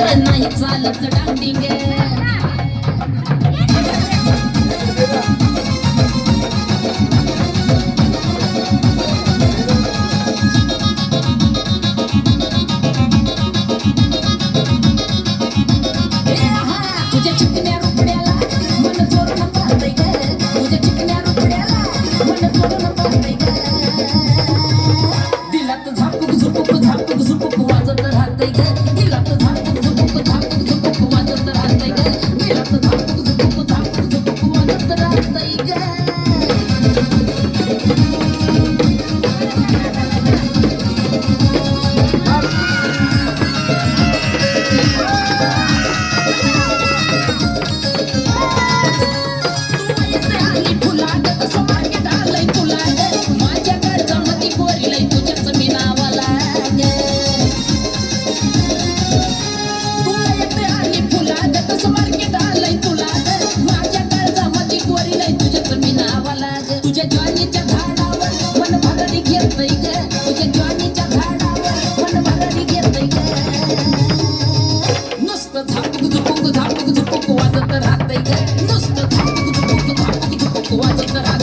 नाही चालत डांडिंग तुझ्या चिकन्या रुपड्याला मन चोरून पाहतय ग तुझ्या चिकन्या रुपड्याला मन चोरून पाहतय ग दिलात झापूक झुपूक वाजत राहतय ग दिलात झापूक झुपूक वाजत राहतय ग दिलात झापूक झुपूक वाजत राहतय ग तुझ्या ज्वानीच्या झाडावर मन भरडी घेतय ग तुझ्या ज्वानीच्या झाडावर मन भरडी घेतय ग नुसतं झापूक झुपूक वाजत राहतय ग नुसतं झापूक झुपूक वाजत राहतय